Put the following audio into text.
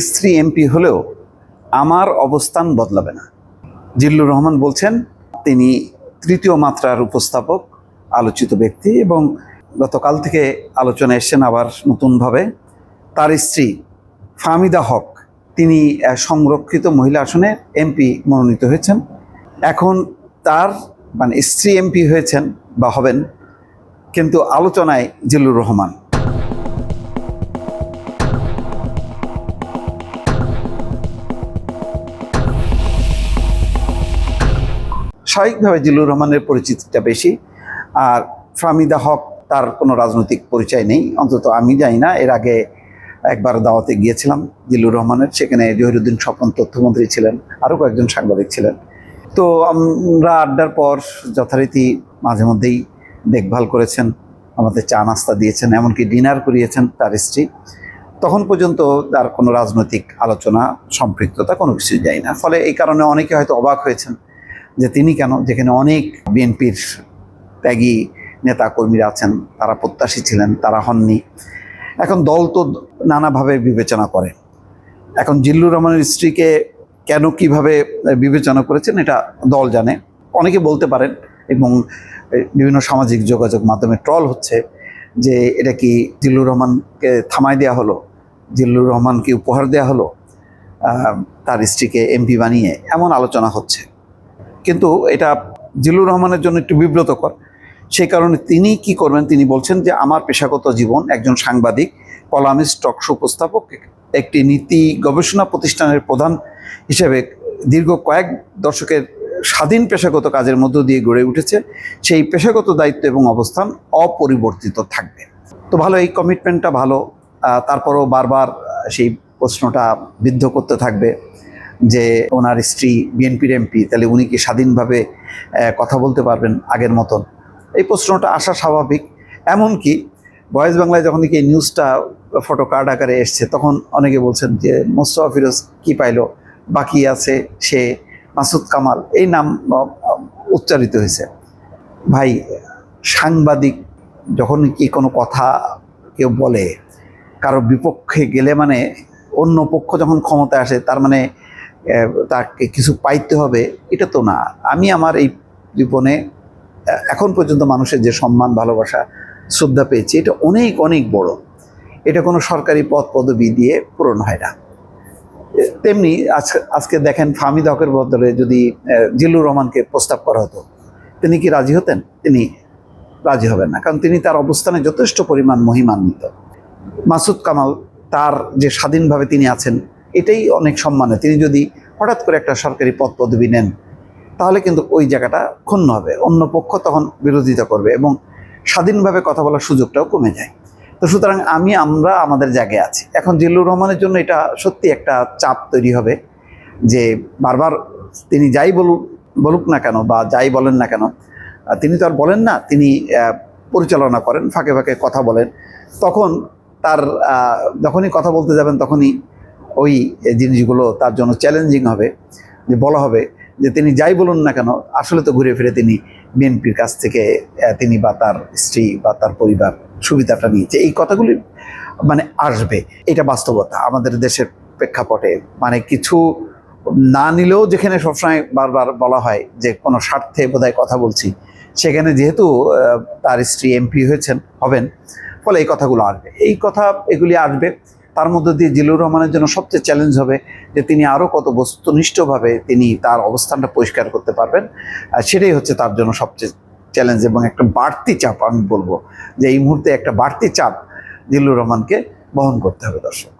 স্ত্রী এমপি হলেও আমার অবস্থান বদলাবে না। জিল্লুর রহমান বলছেন তিনি তৃতীয় মাত্রার উপস্থাপক, আলোচিত ব্যক্তি, এবং গতকাল থেকে আলোচনা এসছেন আবার নতুনভাবে। তার স্ত্রী ফাহমিদা হক তিনি সংরক্ষিত মহিলা আসনে এমপি মনোনীত হয়েছেন। এখন তার স্ত্রী এমপি হয়েছেন বা হবেন, কিন্তু আলোচনায় জিল্লুর রহমান। স্বাভাবিকভাবে জিল্লুর রহমানের পরিচিতিটা বেশি, আর ফাহমিদা হক তার কোনো রাজনৈতিক পরিচয় নেই, অন্তত আমি জানি না। এর আগে একবার দাওয়াতে গিয়েছিলাম জিল্লুর রহমানের, সেখানে জহিরুদ্দিন স্বপন তথ্যমন্ত্রী ছিলেন, আরও কয়েকজন সাংবাদিক ছিলেন। তো আমরা আড্ডার পর যথারীতি মাঝে মধ্যেই দেখভাল করেছেন, আমাদের চা নাস্তা দিয়েছেন, এমনকি ডিনার করিয়েছেন তার স্ত্রী। তখন পর্যন্ত তার কোনো রাজনৈতিক আলোচনা, সম্পৃক্ততা কোনো কিছুই যায় না। ফলে এই কারণে অনেকে হয়তো অবাক হয়েছেন যে তিনি কেন, যেখানে অনেক বিএনপির ত্যাগী নেতা কর্মীরা আছেন, তারা প্রত্যাশী ছিলেন, তারা হননি। এখন দল তো নানাভাবে বিবেচনা করে। এখন জিল্লুর রহমানের স্ত্রীকে কেন কিভাবে বিবেচনা করেছেন এটা দল জানে। অনেকে বলতে পারেন, এবং বিভিন্ন সামাজিক যোগাযোগ মাধ্যমে ট্রল হচ্ছে, যে এটা কি জিল্লুর রহমানকে থামায় দেওয়া হলো, জিল্লুর রহমানকে উপহার দেওয়া হলো তার স্ত্রীকে এমপি বানিয়ে, এমন আলোচনা হচ্ছে। কিন্তু এটা জিল্লুর রহমানের জন্য একটু বিব্রতকর। সেই কারণে তিনি কি করবেন, তিনি বলছেন যে আমার পেশাগত জীবন একজন সাংবাদিক, কলামিস্ট, টকশো উপস্থাপক, একটি নীতি গবেষণা প্রতিষ্ঠানের প্রধান হিসেবে দীর্ঘ কয়েক দশকের স্বাধীন পেশাগত কাজের মধ্য দিয়ে গড়ে উঠেছে। সেই পেশাগত দায়িত্ব এবং অবস্থান অপরিবর্তিত থাকবে। তো ভালো, এই কমিটমেন্টটা ভালো। তারপরও বারবার সেই প্রশ্নটা বিদ্ধ করতে থাকবে যে ওনার স্ত্রী বিএনপির এমপি, তাহলে উনি কি স্বাধীনভাবে কথা বলতে পারবেন আগের মতন? এই প্রশ্নটা আসা স্বাভাবিক। এমনকি ভয়েস বাংলায় যখন এই নিউজটা ফটো কার্ড আকারে এসছে, তখন অনেকে বলছেন যে মোস্তফা ফিরোজ কি পাইলো, বাকি আছে সে মাসুদ কামাল, এই নাম উচ্চারিত হয়েছে। ভাই, সাংবাদিক যখন কি কোনো কথা কেউ বলে, কারো বিপক্ষে গেলে অন্য পক্ষ যখন ক্ষমতায় আসে, তার তাকে কিছু পাইতে হবে, এটা তো না। আমি আমার এই জীবনে এখন পর্যন্ত মানুষের যে সম্মান, ভালোবাসা, শ্রদ্ধা পেয়েছি, এটা অনেক অনেক বড়। এটা কোনো সরকারি পদ পদবি দিয়ে পূরণ হয় না। তেমনি আজকে দেখেন, ফাহমিদা হকের বদলে যদি জিল্লুর রহমানকে প্রস্তাব করা হতো, তিনি কি রাজি হতেন? তিনি রাজি হবেন না, কারণ তিনি তার অবস্থানে যথেষ্ট পরিমাণ মহিমান্বিত। মাসুদ কামাল, তার যে স্বাধীনভাবে তিনি আছেন, এটাই অনেক সম্মানে। তিনি যদি হঠাৎ করে একটা সরকারি পদ পদবি নেন, তাহলে কিন্তু ওই জায়গাটা ক্ষুণ্ণ হবে, অন্য পক্ষ তখন বিরোধিতা করবে এবং স্বাধীনভাবে কথা বলার সুযোগটাও কমে যায়। তো সুতরাং আমরা আমাদের জায়গায় আছি। এখন জিল্লুর রহমানের জন্য এটা সত্যি একটা চাপ তৈরি হবে, যে বারবার তিনি যাই বলুক না কেন বা যাই বলেন না কেন, তিনি তো আর বলেন না, তিনি পরিচালনা করেন, ফাঁকে ফাঁকে কথা বলেন। তখন তার যখনই কথা বলতে যাবেন, তখনই ওই জিনিসগুলো তার জন্য চ্যালেঞ্জিং হবে, যে বলা হবে যে তিনি যাই বলুন না কেন, আসলে তো ঘুরে ফিরে তিনি বিএনপির কাছ থেকে তিনি বা তার স্ত্রী বা তার পরিবার সুবিধাটা নিয়েছে, এই কথাগুলি আসবে। এটা বাস্তবতা আমাদের দেশের প্রেক্ষাপটে। কিছু না নিলেও যেখানে সবসময় বারবার বলা হয় যে কোনো স্বার্থে বোধহয় কথা বলছি, সেখানে যেহেতু তার স্ত্রী এমপি হবেন, ফলে এই কথাগুলো আসবে। এগুলি আসবে। তার মধ্যে দিয়ে জিল্লুর রহমানের জন্য সবচেয়ে চ্যালেঞ্জ হবে যে তিনি আরও কত বস্তুনিষ্ঠভাবে তিনি তার অবস্থানটা পরিষ্কার করতে পারবেন। সেটাই হচ্ছে তার জন্য সবচেয়ে চ্যালেঞ্জ, এবং একটা বাড়তি চাপ। আমি বলবো যে এই মুহূর্তে একটা বাড়তি চাপ জিল্লুর রহমানকে বহন করতে হবে। দর্শক।